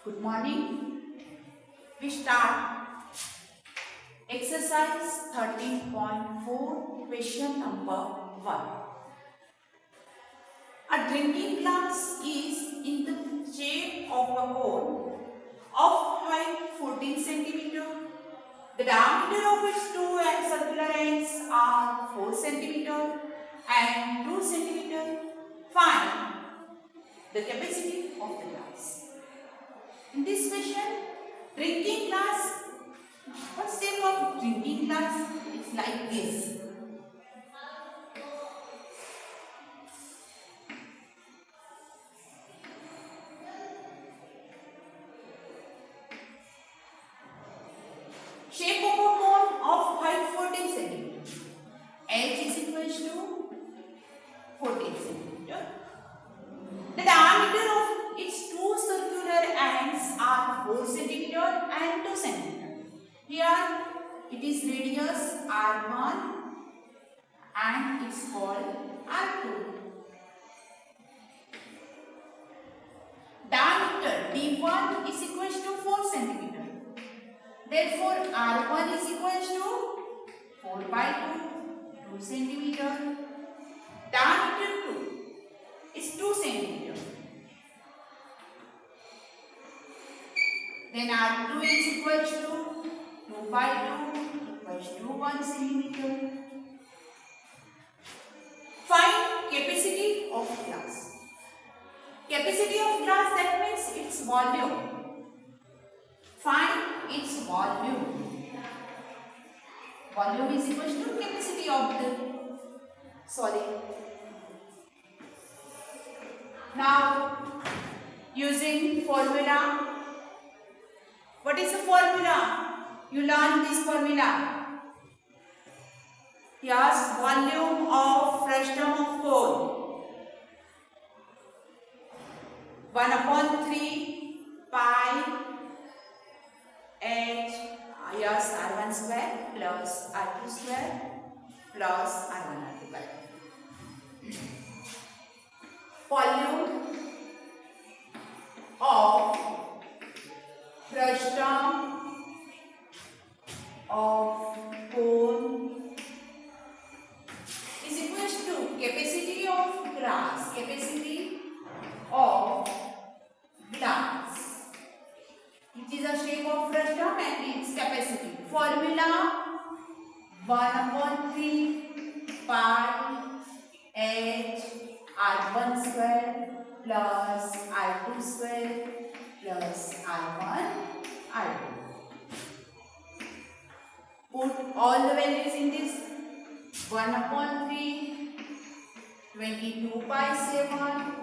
Good morning. We start exercise 13.4, question number 1. A drinking glass is in the shape of a cone of height 14 centimeter. The diameter of its two circular ends are 4 centimeter and 2 centimeter. Find the capacity of the glass. In this question, drinking glass, what's the shape of drinking glass? It's like this. Shape of a cone of height 14 centimeter. H is equal to 14 centimeter. The diameter of its two circular ends are 4 centimeter and 2 centimeter. Here it is radius R1 and it's called R2. Diameter D1 is equal to 4 centimeter. Therefore R1 is equal to 4 by 2 centimeter. Diameter 2 is 2 centimeter. Then R2 is equal to 2 by 2 equals to 1 centimeter. Find capacity of glass. Capacity of glass, that means its volume. Find its volume. Volume is equal to capacity of the solid. Now, using formula. What is the formula? You learn this formula. Yes, volume of frustum of cone. 1/3 pi h yes R1 square plus R2 square plus R1 R2 by volume of frustum of cone is equal to capacity of glass. Capacity of glass. It is a shape of frustum and its capacity. Formula 1/3 pi h R1 square plus R2 square plus R1 R2. Put all the values in this. 1/3 22 pi 7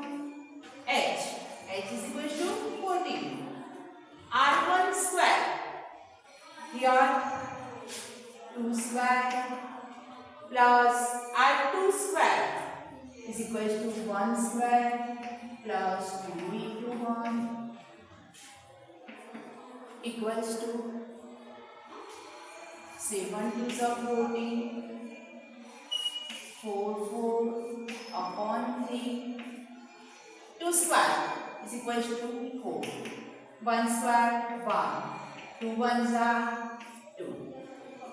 h. H is equal to 14. R1 square. Here 2 square plus R2 square is equal to 1 square plus 2 into 1 equals to 7 to the 14, 4/3. 2 square is equal to 4. 1 square 1. 2 ones are 2.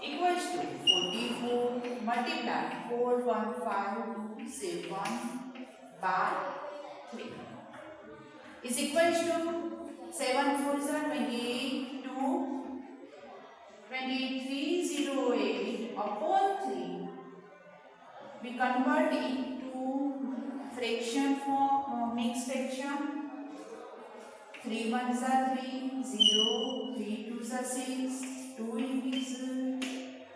Equals to 44 multiply 4,152 by 3 is equal to 7 4s are 28 to 2308 upon 3. We convert into fraction form, mixed fraction. 3 ones are 3, 0, 3 twos are 6, 2 integer.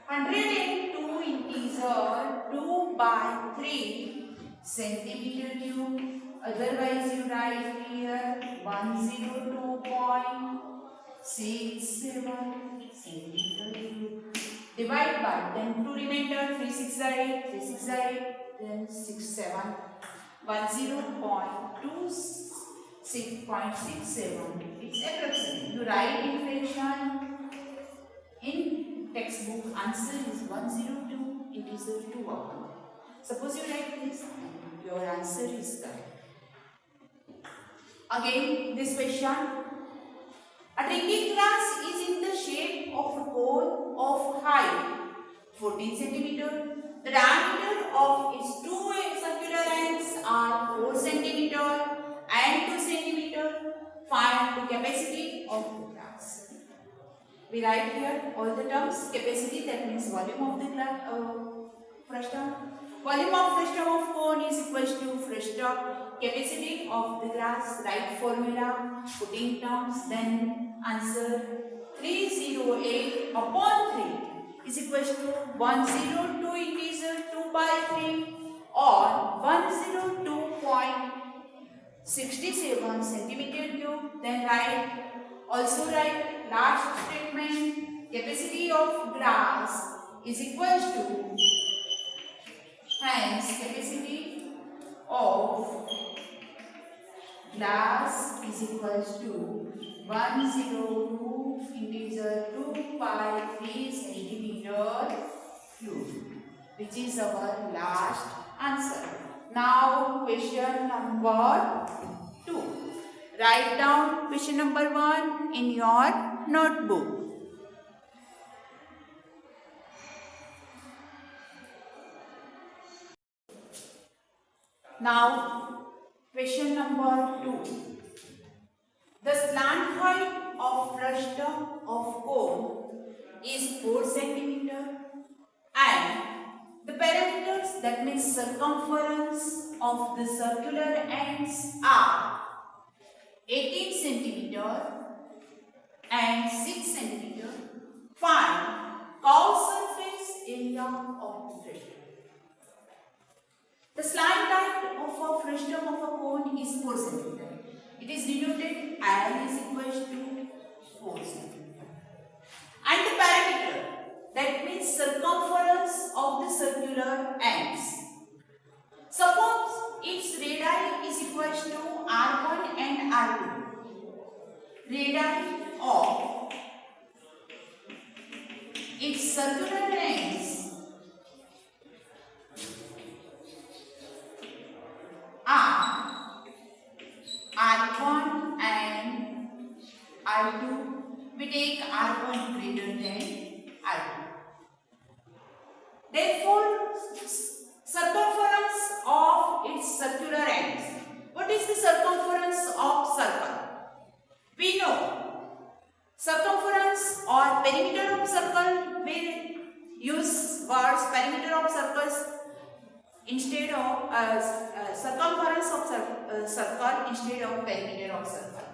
102 integer 2 by 3 centimeter cube. Otherwise you write here 102.67 centimeter cube. Divide by then 2 remainder 3 6 are 8, 3 6 are 8, then 6 7 10.667. It's approximate. You write in fraction. In textbook answer is 102 integer 2 upon. Suppose you write this, your answer is correct. Again, this question, A drinking glass is in the shape of a cone of height 14 centimeter. The diameter of its two circular ends are 4 centimeter and 2 centimeter. Find the capacity of the glass. We write here all the terms. Capacity, that means volume of the glass, frustum. Volume of frustum of cone is equals to frustum. Capacity of the glass. Write formula. Putting terms. Then answer 308 upon 3 is equals to 102 integer 2 by 3 or 102.67 centimeter cube. Then write last statement, capacity of glass is equals to, hence capacity of glass is equals to 102 integer 2 by 3 centimeter cube, which is our last answer. Now question number 2. Write down question number 1 in your notebook. Now question number 2. The slant height of frustum of cone is 4 centimeter and the parameters, that means circumference of the circular ends, are 18 centimeter and 6 centimeter. Find curved surface area of the frustum. The slant height of a frustum of a cone is 4 centimeter. It is denoted L is equals to 4 centimeter. And the parameter, that means circumference of the circular ends. Suppose its radii is equals to R1 and R2. Radii of its circular ends are R1 and R2. We take R1 greater than R2. Therefore, circumference of its circular ends. What is the circumference of circle? We know circumference or perimeter of circle. We use words perimeter of circles instead of circumference of circle instead of perimeter of circle.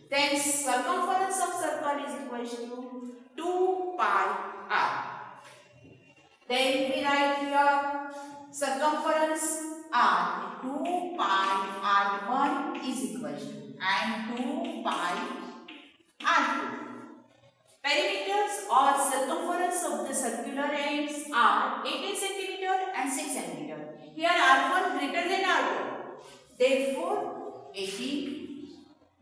Then circumference of circle is equal to 2 pi r. Then we write here circumference r 2 pi r1 is equal to and 2 pi r2. Perimeters or circumference of the circular ends are 18 centimeter and 6 centimeter. Here R1 greater than R2. Therefore 18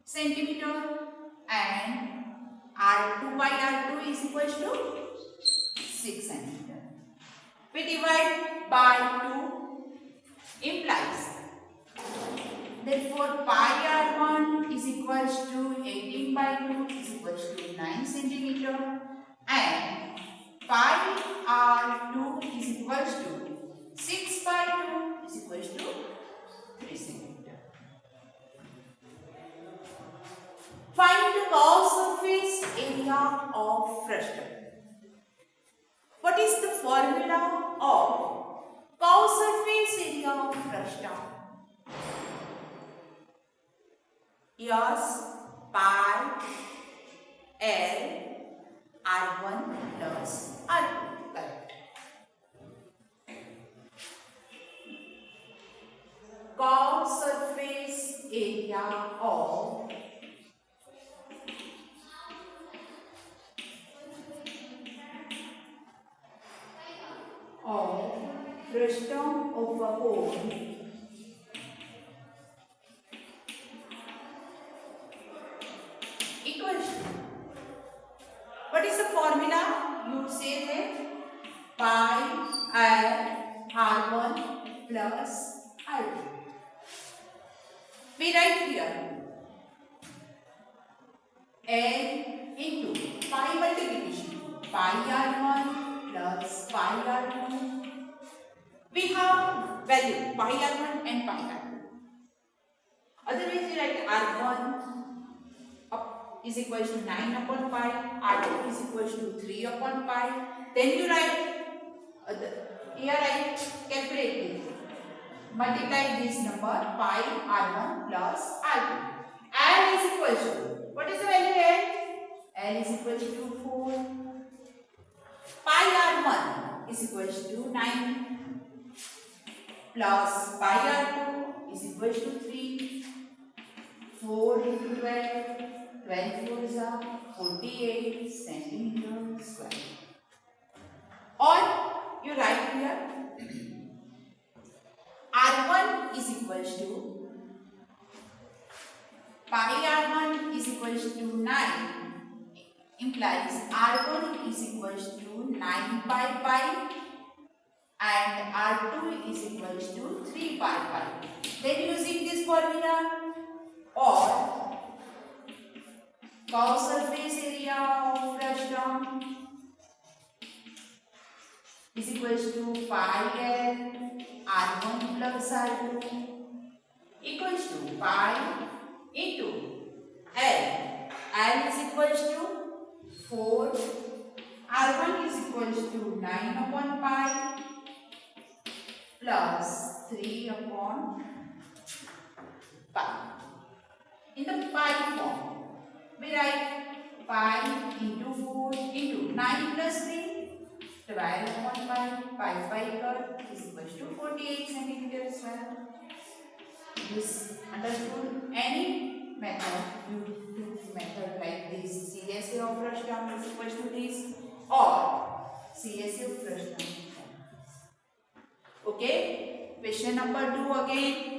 centimeter and R2 by R2 is equal to 6 centimeter. We divide by 2 implies. Therefore pi R1 is equal to 18 by 2 is equal to 9 centimeter and pi R2 is equal to 6 by 2 is equal to 3 centimeter. Find the curved surface area of frustum. What is the formula of curved surface area of frustum? Yes, pi L R1 plus R2. Correct. Curved surface area of frustum of a cone equals to, what is the formula? You say that pi R1 plus R2. We write here L into pi multiplication. Pi r1 plus pi r2. We have value pi r1 and pi r2. Otherwise, you write r1 is equal to 9 upon pi, r2 is equal to 3 upon pi. Then you write, here I calculate this. Multiply this number pi r1 plus r2. L is equal to, what is the value L? L is equal to 4. Pi r1 is equal to 9 plus pi r2 is equal to 3. 4 into 12. 12 4s are 48 centimeters square. Or you write here r1 is equal to pi r1 is equal to 9 implies r1 is equal to 9 pi pi and r2 is equal to 3 pi pi. Then using this formula, or curved surface area of frustum is equal to pi L r1 plus r2 equals to pi into L. L is equal to 4. R1 is equal to 9 upon pi plus 3 upon pi. In the pi form, we write pi into 4 into 9 plus 3, 12 upon pi, pi cut is equal to 48 centimeters square. This understood. Any method, you do method like this, CSA of frustum is equal to this, or CSA of frustum. Okay, question number 2 again.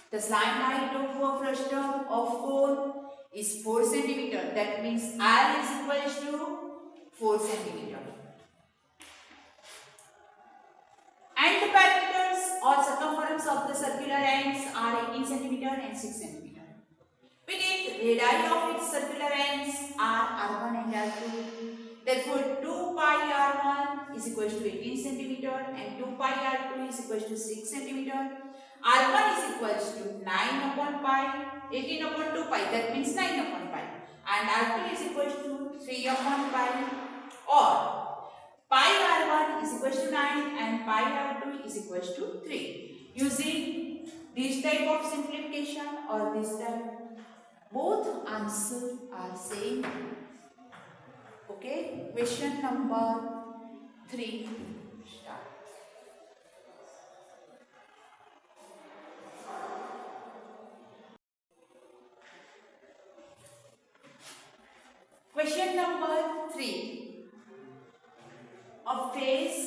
The slant height of a frustum of cone is 4 centimeter. That means R is equal to 4 centimeter. And the perimeters or circumference of the circular ends are 18 centimeter and 6 centimeter. We take radii of its circular ends are r1 and r2. Therefore, 2 pi r1 is equal to 18 centimeter and 2 pi r2 is equal to 6 centimeter. R1 is equal to 9 upon pi, 18 upon 2 pi, that means 9 upon pi. And R2 is equal to 3 upon pi, or pi R1 is equal to 9 and pi R2 is equal to 3. Using this type of simplification or this type, both answers are same. Okay, question number 3. Start. Question number 3. A phase,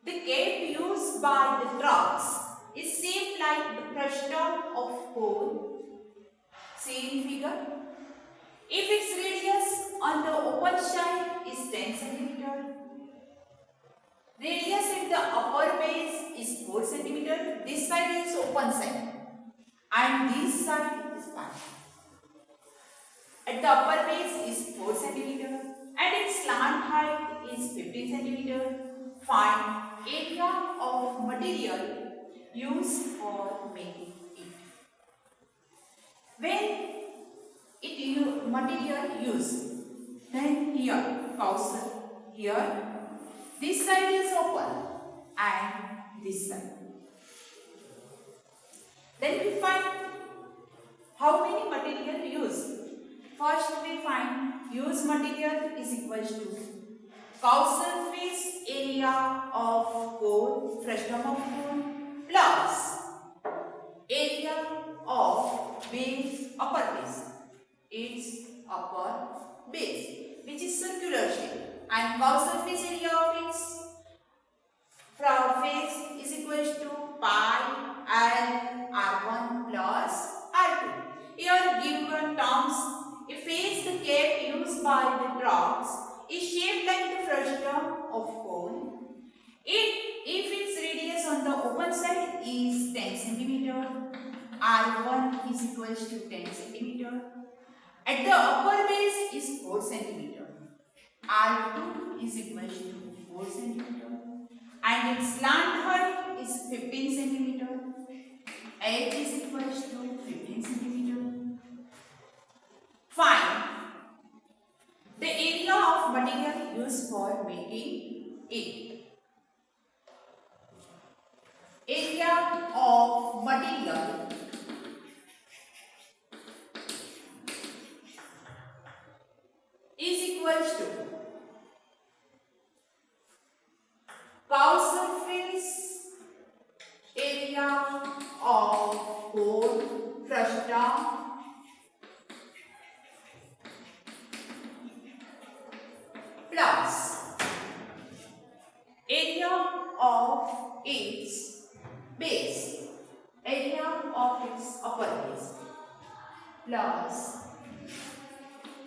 the cape used by the trucks is shaped like the frustum of cone. See in figure. If its radius on the open side is 10 cm, radius at the upper base is 4 cm. This side is open side and this side is pi. At the upper base is 4 cm and its slant height is 15 cm. Find area of material used for making it. When material used, then here cursor, here this side is open and this side. Then we find how many material used. First we find used material is equal to curved surface area of cone, frustum of cone, plus area of base, upper base, its upper base, which is circular shape, and curved surface area of its face is equal to pi L R1 plus R2. Here given terms, a face the cape used by the trucks is shaped like the frustum of cone. If its radius on the open side is 10 cm, R1 is equal to 10 cm. At the upper base is 4 centimeter. R2 is equal to 4 centimeter. And its slant height is 15 centimeter. H is equal to 15 centimeter. Find the area of material used for making it. Area of material is equal to curve surface area of cone frustum plus area of its base, area of its upper base plus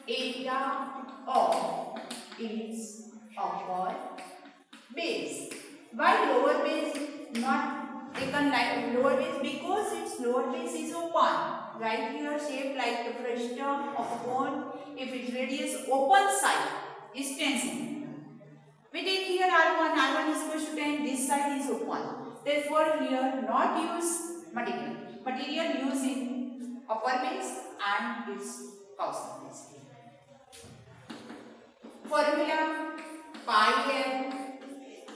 area of its upper base. Why lower base not taken like lower base? Because its lower base is open. Right here shaped like the frustum of a cone. If its radius open side is 10 cm. We take here R1, R1 is equal to 10, this side is open. Therefore here not use material. Material used in upper base and its curve surface. Formula pi m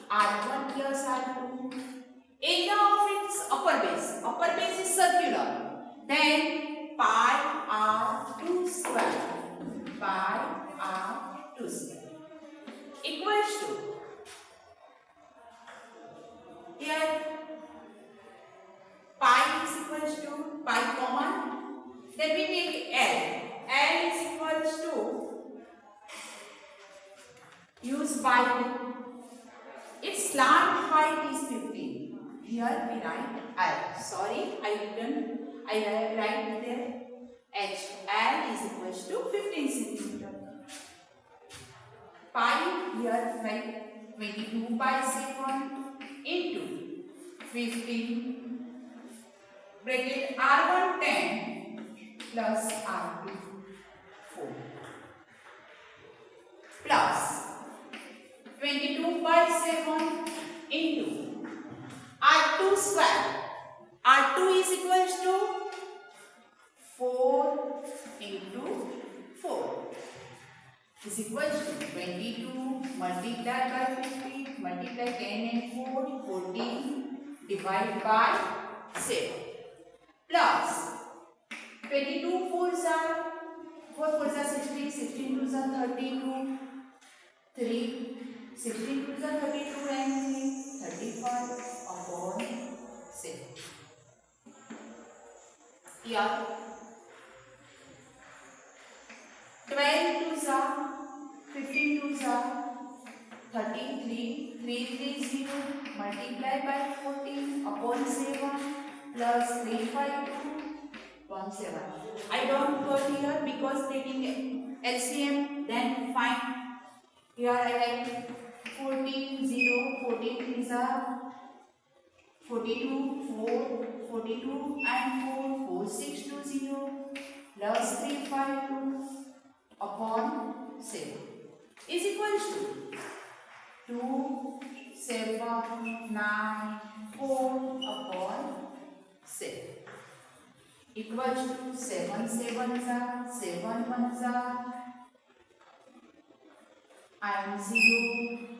R1 plus R2. Area of its upper base. Upper base is circular. Then pi R2 square. Pi R2 square. Equals to. Here pi is equals to pi common. Then we take L. L is equals to use by its slant height is 15. Here we write L. Sorry, I write there H. L is equals to 15 centimeter. Pi here write 22 by 7 into 15 bracket R1 10 plus R2 4 plus 22 by 7 into R2 square. R2 is equals to 4 into 4 is equals to 22 multiplied by 50 multiply 10 and 4 14 divided by 7 plus 22 4s are 4 4s are 16 16 2s are 32 3 16 2s are 32 and 3 35 upon 7. Here 12 2s are 15 2s are 33 330 multiplied by 14 upon 7 plus 352 upon 7. I don't go here because taking LCM then find. Here I write 14 0 14 is a 42 4 42 and 4 4620 plus 352 upon 7 is equals to 2 7 9 4 upon 7 equals to 7 7 7 1 and 0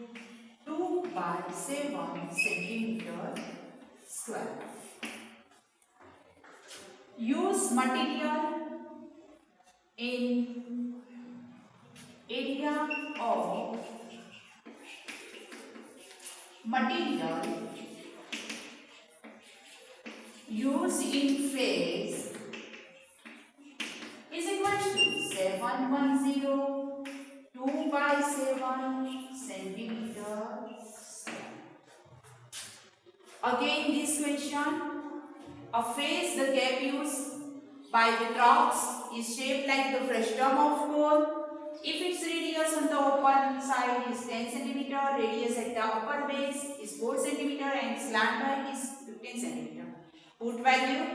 2 by 7 centimeter square. Use material in area of material used in phase is equal to 710 2 by 7 centimeter. Again this question, a phase the gap used by the troughs is shaped like the frustum of cone. If its radius on the open side is 10 cm, radius at the upper base is 4 cm and slant height is 15 cm. Put value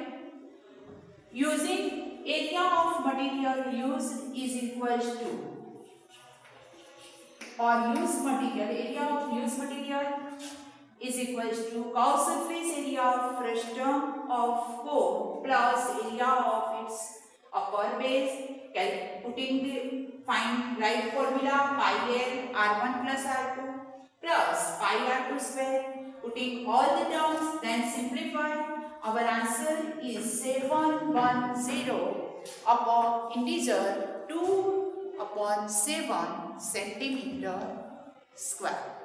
using area of material used is equals to, or used material, area of used material is equals to curved surface area of frustum of cone plus area of its upper base. Putting the right formula pi l r1 plus r2 plus pi r2 square. Putting all the terms, then simplify. Our answer is 710 upon integer 2 upon 7 centimeter square.